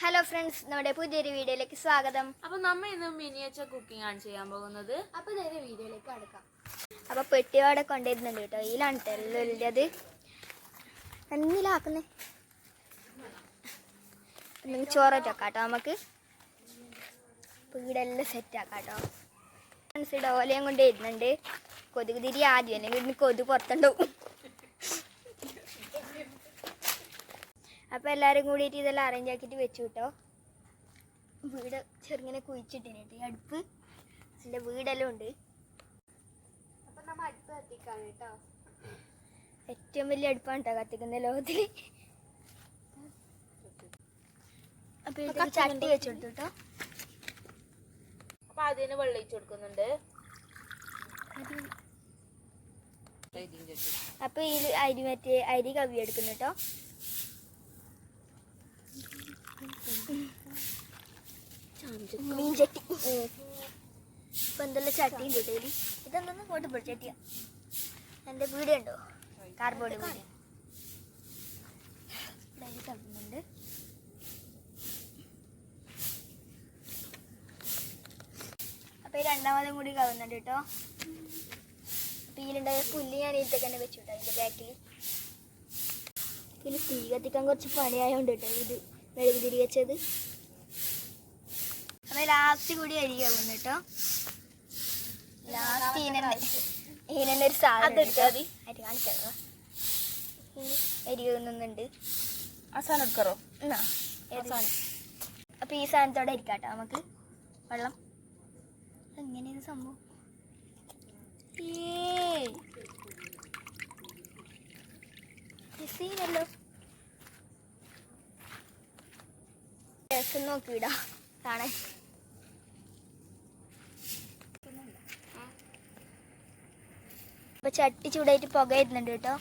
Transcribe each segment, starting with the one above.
Hello friends, നമ്മുടെ പുതിയൊരു വീഡിയോയിലേക്ക് സ്വാഗതം. അപ്പോൾ നമ്മൾ ഇന്ന് മിനിയേച്ചർ കുക്കിംഗ് ആണ് ചെയ്യാൻ പോകുന്നത്. അപ്പോൾ നേരെ വീഡിയോയിലേക്ക് കടക്കാം. അപ്പോൾ പെട്ടിയോടെ കൊണ്ടുവരുന്നുണ്ട് കേട്ടോ. ഇതിലാണ് എല്ലാം എന്നിലാക്കുന്നേ. നിങ്ങൾ ചോറൊക്കെ ആക്കാം കേട്ടോ. നമുക്ക് വീടെല്ലാം സെറ്റ് ആക്കാം കേട്ടോ. ഫ്രണ്ട്സിയുടെ ഓലയും കൊണ്ട് വരുന്നുണ്ട്. കൊതുക് തിരി ആദ്യം അല്ലെങ്കിൽ ഇന്ന് കൊതുക് പുറത്തുണ്ടാവും. അപ്പോൾ എല്ലാവരും കൂടിയിട്ട് ഇതെല്ലാം അറേഞ്ച് ആക്കിയിട്ട് വെച്ചു കേട്ടോ. വീട് ചെറുങ്ങനെ കുഴിച്ചിട്ടിട്ട് അടുപ്പ് എൻ്റെ വീടെല്ലാം ഉണ്ട്. അപ്പം നമ്മൾ അടുപ്പ് കത്തിക്കാണ് കേട്ടോ. ഏറ്റവും വലിയ അടുപ്പാണ് കേട്ടോ കത്തിക്കുന്ന ലോകത്തിൽ. അപ്പോൾ ഇത് ചട്ടി വെച്ചു കൊടുത്തു കേട്ടോ. അപ്പോൾ അതിന് വെള്ളം ഒഴിച്ച് കൊടുക്കുന്നുണ്ട്. അപ്പോൾ ഇതിൽ അരി കവി എടുക്കുന്നു കേട്ടോ. മീൻ ചട്ടി ഇപ്പം എന്തെല്ലാം ചട്ടിയും കിട്ടിയത്. ഇതെന്തെന്ന് കോട്ടപ്പൊടി ചട്ടിയാ. എൻ്റെ വീഡിയോ ഉണ്ടോ? കാർബോർഡ് വീഡിയോ ഡയറി കവിയുന്നുണ്ട്. അപ്പോൾ ഈ രണ്ടാമതും കൂടി കവുന്നുണ്ട് കേട്ടോ. അപ്പോൾ ഇതിലുണ്ടായ പുല്ല് ഞാൻ ഇതിലേക്ക് തന്നെ വെച്ചു കേട്ടോ. അതിൻ്റെ ബാക്കിൽ ഇതിൽ തീ കത്തിക്കാൻ കുറച്ച് പണിയായതുകൊണ്ട് കേട്ടോ ഇത് മെഴുകുതിരി വെച്ചത്. അപ്പോൾ ലാസ്റ്റ് കൂടി അരി കവുന്നു കേട്ടോ. ലാസ്റ്റ് ഇതിനെ ഒരു സാധനം അരി കാണിച്ചോ. അരി കവുന്നുണ്ട്. ആ സാധനം എടുക്കറോ എന്നാ അപ്പോൾ ഈ സാധനത്തോടെ ഇരിക്കാം കേട്ടോ. നമുക്ക് വെള്ളം എങ്ങനെയാണ് സംഭവം? സീനല്ലോ. രസം നോക്കിയിടാ കാണാൻ. അപ്പൊ ചട്ടി ചൂടായിട്ട് പുക വരുന്നുണ്ട് കേട്ടോ.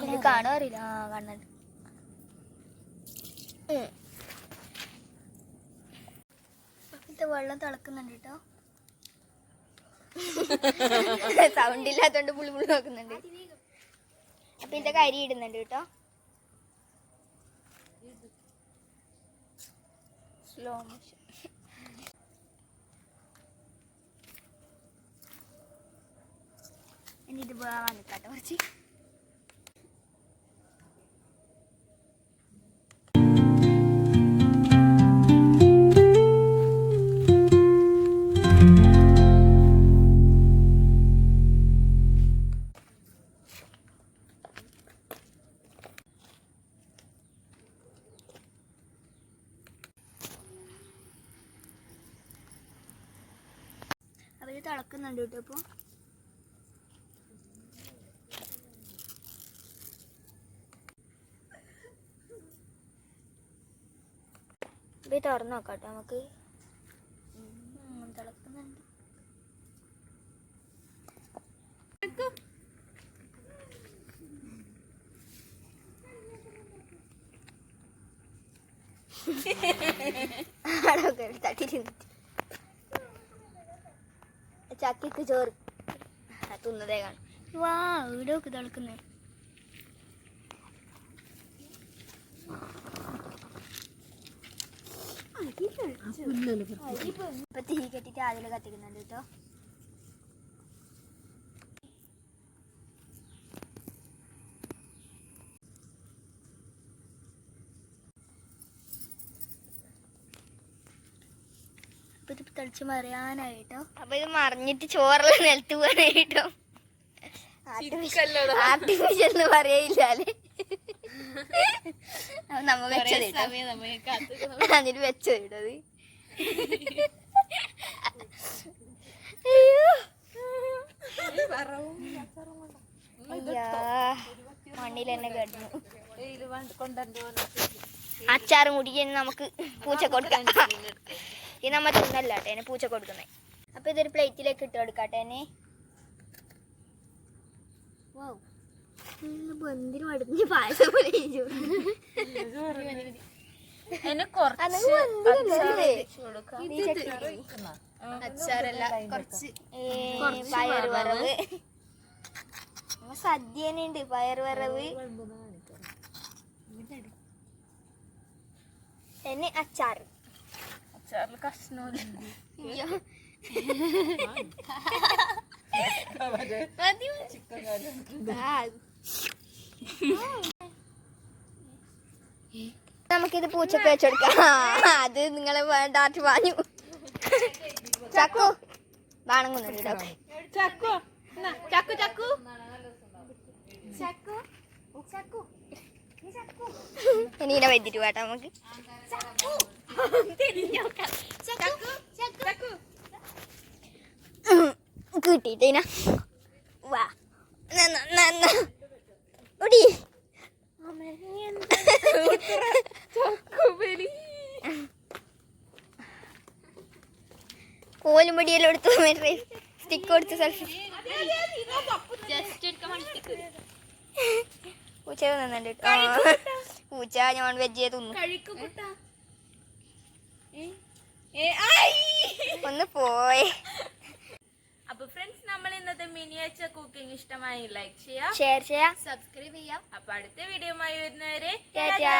ഇത് കാണുമോ അറിയില്ല. കാണുന്നുണ്ട്. ഇത് വെള്ളം തിളക്കുന്നുണ്ട് കേട്ടോ. സൗണ്ട് ഇല്ലാത്തോണ്ട് പുളി പുളി നോക്കുന്നുണ്ട്. അപ്പൊ ഇതൊക്കെ അരി ഇടുന്നുണ്ട് കേട്ടോ. Slow motion. ഇനി ഇത് വേവാൻ നിൽക്കാട്ടോ കുറച്ച്. അവര് തിളക്കുന്നുണ്ട് കേട്ടോ. ഇപ്പോൾ ഇത് തുറന്നു നോക്കാം കേട്ടോ. നമുക്ക് തിളക്കുന്നുണ്ട്. തട്ടിരുന്നിട്ട് ചക്കിക്ക് ചോറ് തിന്നതേ കാണും. വാ ഇവിടെ ഒക്കെ തിളക്കുന്നേ. ഇപ്പൊ തീ കെട്ടിട്ട് അതിൽ കത്തിക്കുന്നുണ്ട് കേട്ടോ. അപ്പൊ ഇത് തെളിച്ച് മറിയാനായിട്ടോ. അപ്പൊ ഇത് മറിഞ്ഞിട്ട് ചോറെല്ലാം നിലത്ത് പോകാനായിട്ടോ. ആർട്ടിഫിഷ്യൽ എന്ന് പറയില്ലാല്. നമ്മ വെച്ചത് അതിന് വെച്ചത് ഇട്ടത്. അയ്യാ മണ്ണിൽ തന്നെ കിടന്നു. അച്ചാറും കൂടി നമുക്ക് പൂച്ച കൊടുക്കാം. ഇത് നമ്മ തിന്നല്ലാട്ടെ എന്നെ പൂച്ച കൊടുക്കുന്നേ. അപ്പൊ ഇതൊരു പ്ലേറ്റിലേക്ക് ഇട്ട് കൊടുക്കാട്ടെ. ബന്ധിന് മടുത്ത് പായസം പോലെ അച്ചാറല്ല കുറച്ച് പയർ വറവ്. സദ്യനുണ്ട്. പയർ വറവ് എന്നെ അച്ചാർ. അച്ചാറിൽ കഷ്ണമില്ല. അയ്യോ. ആ. നമുക്കിത് പൂച്ചക്ക് വെച്ചെടുക്കാം. അത് നിങ്ങളെ വേണ്ടാട്ട് വാങ്ങു. ചക്കു വാണങ്ങുന്നുണ്ട് കേട്ടോ. ചക്കു ചക്കു ചക്കു ചക്കു ചക്കു ഇനി ഇതിനെ വെച്ചിട്ട് വേട്ടാ നമുക്ക്. കിട്ടിട്ടേന വാ ഒടി കോലും പൊടിയെല്ലാം എടുത്തു സ്റ്റിക്ക് കൊടുത്ത് സെൽഫി. പൂച്ച തിന്നുന്നുണ്ട് കേട്ടോ. പൂച്ച ഞാൻ വെജ് തിന്നു. ഒന്ന് പോയി. അപ്പൊ ഫ്രണ്ട്സ്, നമ്മൾ ഇന്നത്തെ മിനിയേച്ചർ കുക്കിംഗ് ഇഷ്ടമായി ലൈക്ക് ചെയ്യാം, ഷെയർ ചെയ്യാം, സബ്സ്ക്രൈബ് ചെയ്യാം. അപ്പൊ അടുത്ത വീഡിയോയുമായി വരുന്നവരെ ടാറ്റാ.